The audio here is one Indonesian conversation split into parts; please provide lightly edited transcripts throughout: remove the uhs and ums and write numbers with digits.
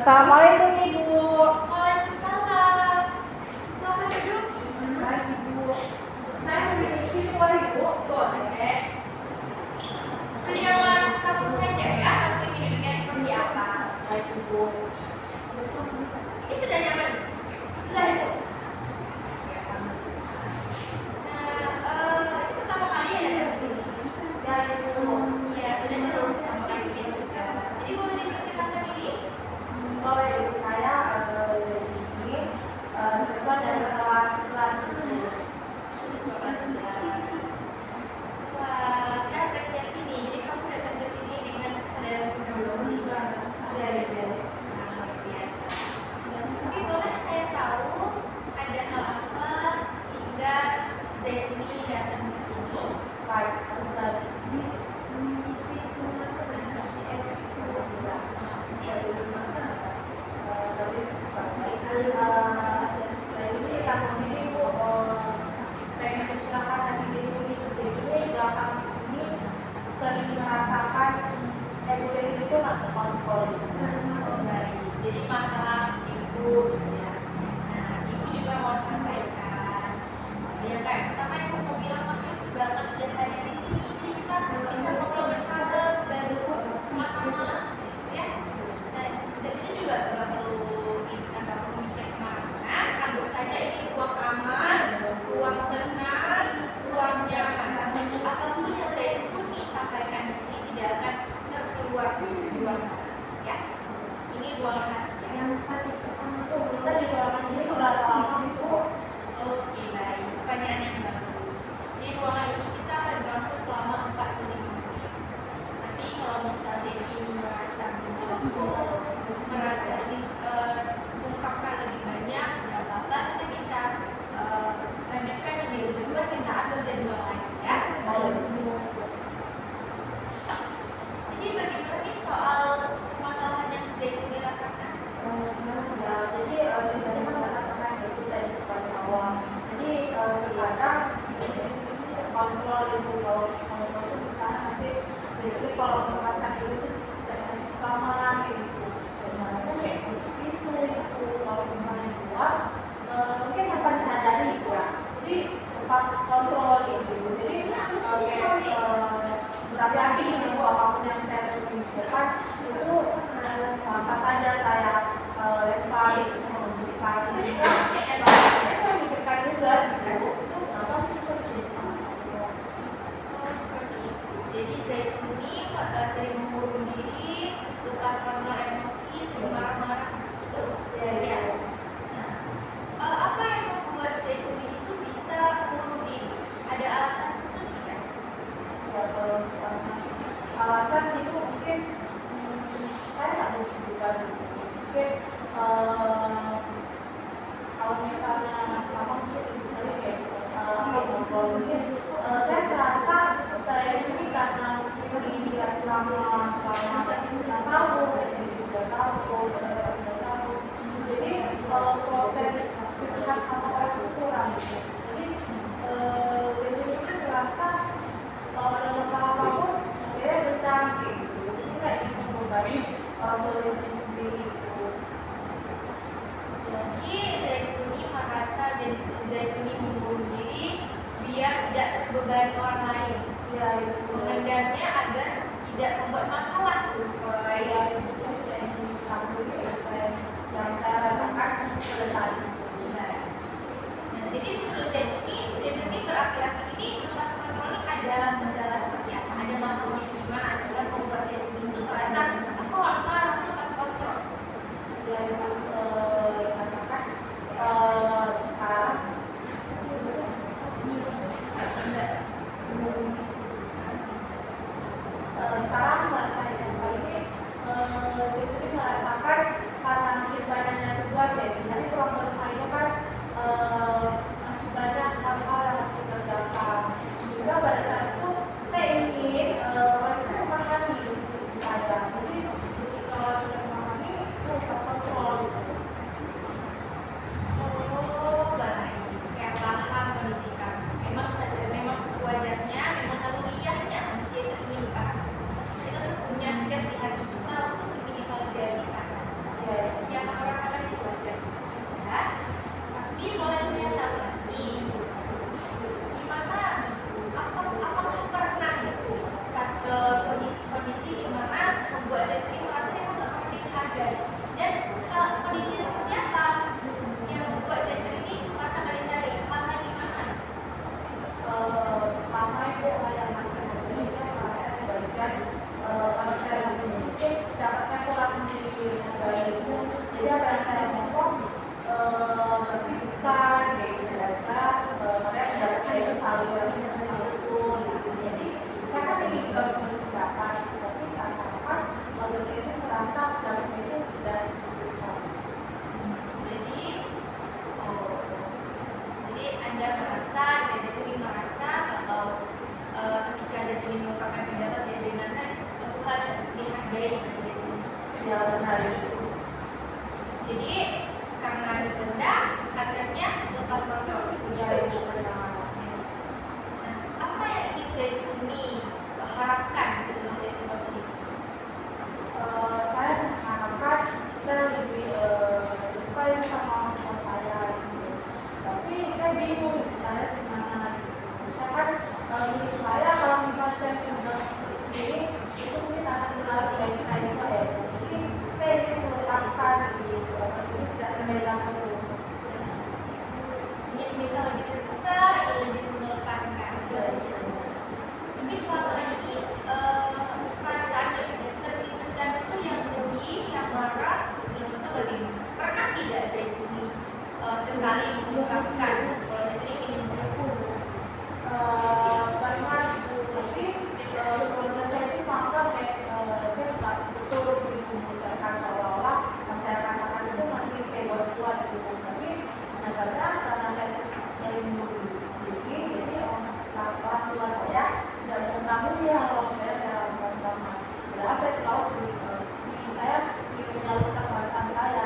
Assalamualaikum Ibu. Waalaikumsalam. Silakan duduk. Baik Ibu. Saya mau duduk sini boleh Ibu? Boleh. Senyaman kamu saja ya. Kamu ingin duduknya seperti apa? Baik Ibu. Ini sudah nyaman? Sudah Ibu. Nah, ini pertama kali ya datang ke sini. Ya Ibu. Iya, sudah seru pertama kali dia juga. Jadi boleh diperkenalkan diri? Boleh Ibu, saya dari sini siswa dari kelas Ibu. Siswa kelas 11. Wah, saya apresiasi nih. Jadi kamu datang ke sini dengan kesadaran kamu sendiri. Ya Ibu. Nah, luar biasa. Tapi boleh saya tahu ada hal apa sehingga Zaituni datang ke sini? Baik, saya ini kampus ini Bu pengen mencerahkan hati diri itu. Jadi dalam kampus ini sering merasakan ego itu nggak terkontrol. Jadi masalah ibu ya. Nah, ibu juga mau sampaikan. Ya kayak pertama ibu mau bilang makasih banget sudah hadir di sini. Jadi kita bisa ngobrol bersama dan sama-sama ya. Nah, jadi ini juga nggak perlu mikir kemana-mana. Anggap saja ini ruang aman, ruang tenang, ruang nyaman. Apapun yang saya Zaituni sampaikan di sini tidak akan terkeluar di luar sana. Ya, ini ruang rahasia. Kita di ruangan ini sudah lama Bu. Oke, baik. Pertanyaan yang bagus. Di ruangan ini kita akan berlangsung selama 45 menit. Tapi kalau misalnya itu merasa butuh, merasa ingin mengungkapkan lebih banyak, tidak apa-apa, kita bisa lanjutkan di minggu depan, kita atur jadwal lagi ya. Jadi bagaimana nih soal masalah yang Zaituni rasakan? Jadi tadi kan merasakan itu dari depan awal. Jadi kadang kontrol itu kalau itu bisa nanti jadi kalau melepaskan itu lama gitu. Caranya kayak gitu itu kalau misalnya keluar mungkin tanpa disadari ya. Jadi pas kontrol gitu. Jadi berhati-hati gitu apapun yang saya tunjukkan itu tanpa saja saya lempar itu sama memberikan. Jadi saya mikirkan juga gitu. Apa sih Seperti itu. Jadi Zaituni sering mengurung diri, lepas kontrol emosi, sering marah-marah seperti itu. Ya. Nah, apa yang membuat Zaituni itu bisa mengurung diri? Ada alasan khusus tidak? Ya kalau misalnya alasan itu mungkin saya nggak bisa juga mungkin kalau misalnya apa mungkin misalnya kayak mungkin saya merasa saya ini karena ini dikasih selama 6 tahun, 3 tahun, 3 tahun. Jadi kalau proses berpihak sama orang itu kurang. Jadi itu merasa kalau ada masalah apapun saya bercanggih gitu. Jadi nggak ingin membebani orang tua sendiri gitu. Jadi Zaituni merasa Zaituni mengurung diri biar tidak terbebani orang lain. Ya, itu Memendamnya agar tidak membuat masalah untuk orang lain. ya itu yang saya rasakan pada saat itu. Nah, jadi menurut Zaituni berapi-api ini lepas kontrol ada kendala seperti apa? Ada masalahnya di mana sehingga membuat Zaituni itu merasa aku harus marah, aku lepas kontrol. Ya itu katakan sekarang sekarang merasa ini itu merasakan karena mungkin banyaknya tugas ya. Jadi ruang rumah itu kan masih banyak hal-hal yang harus dikerjakan. Juga pada saat itu saya ingin mereka memahami sisi saya. Jadi ketika sudah memahami, saya terkontrol. Jadi karena denda, katanya lepas kontrol. Iya, Gitu. iya. Nah, apa yang ingin Zaituni harapkan sebelum sesi konseling? Saya mengharapkan saya lebih suka yang sama sama saya gitu. Tapi saya bingung cara gimana gitu. Saya kan menurut saya kalau misalnya saya punya sendiri itu mungkin akan menarik bagi saya juga ya. Jadi saya ingin melepaskan gitu. Tapi tidak terpegang terus. Ingin bisa lebih terbuka, ingin lebih melepaskan. Tapi selama ini perasaan yang seperti dendam itu yang sedih, yang marah, atau bagaimana? Pernah tidak Zaituni sekali mengungkapkan kalau Zaituni ingin berhukum? Pernah tapi keluarga saya itu makan saya nggak betul gitu mengucapkan seolah-olah masyarakat makan itu masih saya buat gitu. Tapi ternyata karena saya lindungi diri, jadi orang tua saya tidak mengetahui hal yang saya lakukan sama. Padahal saya tahu saya ingin menyalurkan perasaan saya.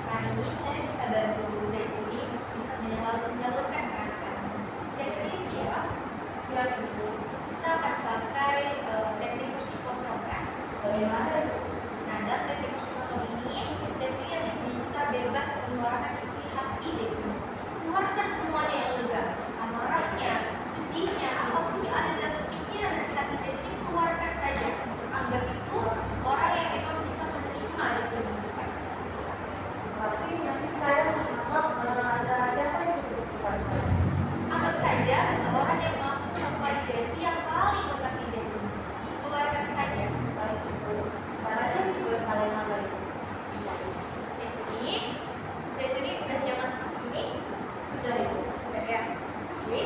Saat ini saya bisa bantu Zaituni bisa menyalurkan perasaan. Zaituni siap? Siap itu. Kita akan pakai teknik kursi kosong kan? Bagaimana itu? Nah, dalam teknik kursi kosong ini, Zaituni yang bisa bebas mengeluarkan isi hati Zaituni. Keluarkan semuanya yang lega, amarahnya, sedihnya, apapun yang ada dalam pikiran dan hati Zaituni, keluarkan saja. Anggap itu orang yang memang bisa menerima Zaituni. Bisa. Tapi nanti saya menganggap ada siapa yang bukan saya. Anggap saja seseorang yang mampu memvalidasi yang paling mengerti Zaituni. Keluarkan saja. Baik itu. Caranya juga kalian baik. Zaituni udah nyaman seperti ini? Sudah itu. Sudah ya. Oke.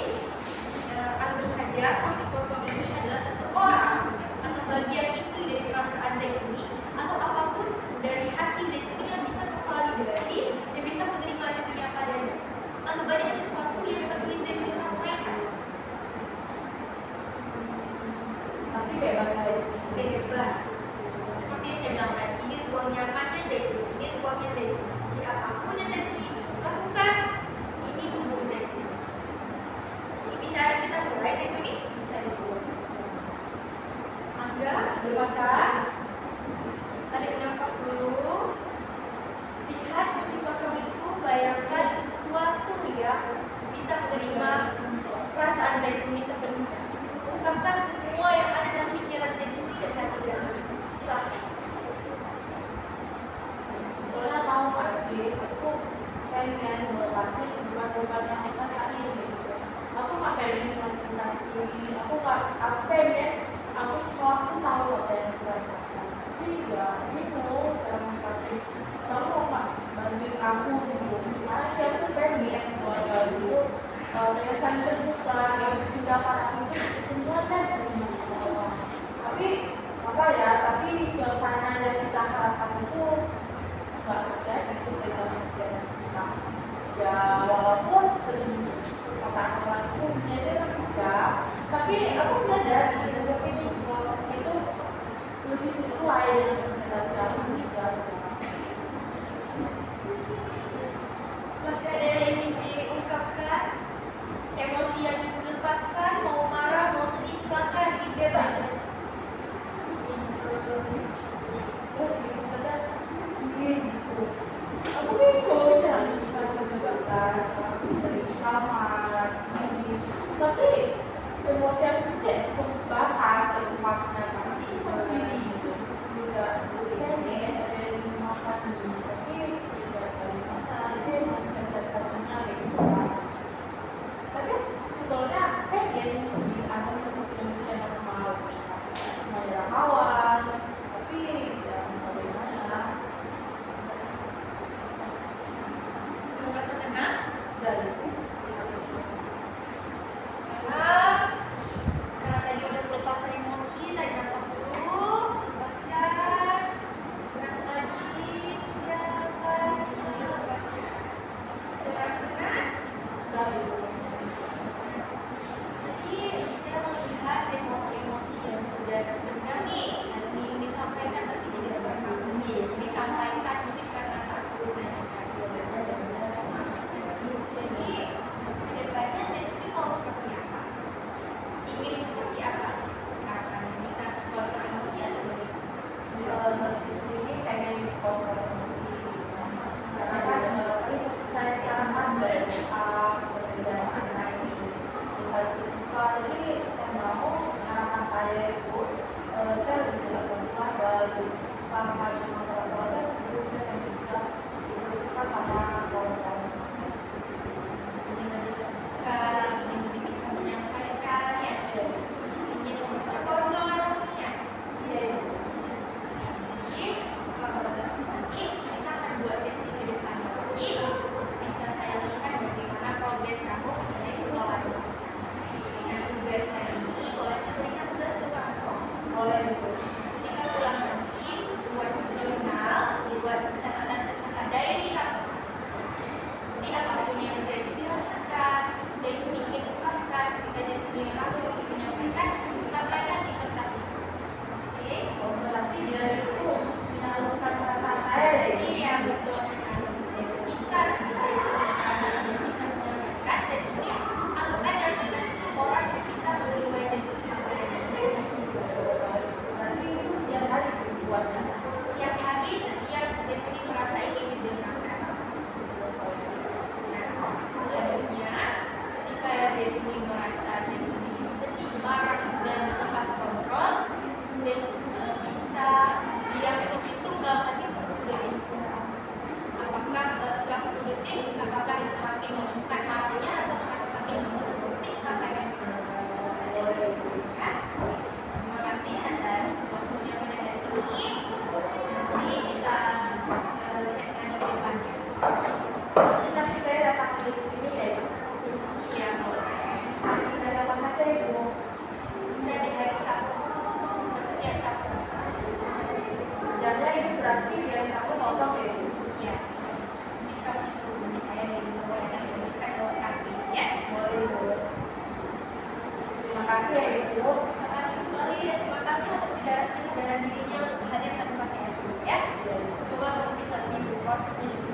Anggap saja kursi kosong ini adalah seseorang atau bagian inti dari perasaan Zaituni atau apapun dari hati Zaituni yang bisa memvalidasi dan bisa menerima Zaituni apa adanya. Anggap aja sesuatu yang memang ingin Zaituni sampaikan. Nanti bebas saya. Bebas. Seperti yang saya bilang tadi, ini ruang nyamannya Zaituni, ini ruangnya Zaituni. Jadi apapun yang Zaituni lakukan, ini umum Zaituni. Ini bisa kita mulai Zaituni. Bisa itu. Anggap bermakan. Tarik nafas dulu. Lihat kursi kosong itu, bayangkan itu sesuatu yang bisa menerima perasaan Zaituni sepenuhnya. Ungkapkan semua yang ada dalam pikiran Zaituni dan hati Zaituni. Silakan. Sebetulnya mau nggak sih? Aku pengen melepasin beban-beban yang kita saat ini. Gitu. Aku nggak pengen cuma cerita sendiri. Aku pengen aku semua tuh tahu apa yang aku rasakan. Tapi ya bingung cara mengungkapin. Kamu mau nggak bantuin aku gitu? Karena sih aku pengen keluarga dulu biasanya terbuka yang tidak parah itu semua kan tapi apa ya, tapi suasana yang kita harapkan itu nggak terjadi sesuai dengan kita. Ya walaupun sering orang itu menjadi kerja, tapi aku menyadari tapi proses itu lebih sesuai dengan ekspektasi aku juga. Masih ada yang ingin diungkapkan? Emosi yang ingin dilepaskan, mau marah, mau sedih, silakan, bebas. Terus gitu kadang gitu. Aku bingung cara kita menjelaskan, sering kamar, ini. Tapi emosi aku cek cuma sebatas itu masnya nanti pas pilih itu sudah pengen ada yang makan tapi tidak dari sana dia mau satunya gitu kan. Tapi sebetulnya buatnya. Setiap hari, setiap Zefini merasa ingin didengarkan. Nah, selanjutnya, ketika Zefini merasa Zefini sedih, marah, dan lepas kontrol, Zefini bisa diam menghitung dalam hati 10 detik. Apakah setelah 10 detik, apakah itu pakai mengikat hatinya atau pakai mengetik sampai yang dirasa? Ya. Terima kasih atas waktunya pada hari ini. Nanti kita lihat lagi ke depannya. Nanti saya datang lagi ke sini ya. Iya, boleh. Ada apa saja Ibu? Bisa di hari Sabtu, setiap Sabtu bisa. Jamnya itu berarti di hari Sabtu kosong ya Ibu? Iya. Nanti kamu bisa hubungi saya dari nomor yang saya sebutkan di kartu ya. Boleh Ibu. Terima kasih ya Ibu. Terima kasih kembali dan terima kasih atas kesadaran dirinya untuk hadir tanpa saya sebut ya. Semoga kamu bisa lebih berproses menjadi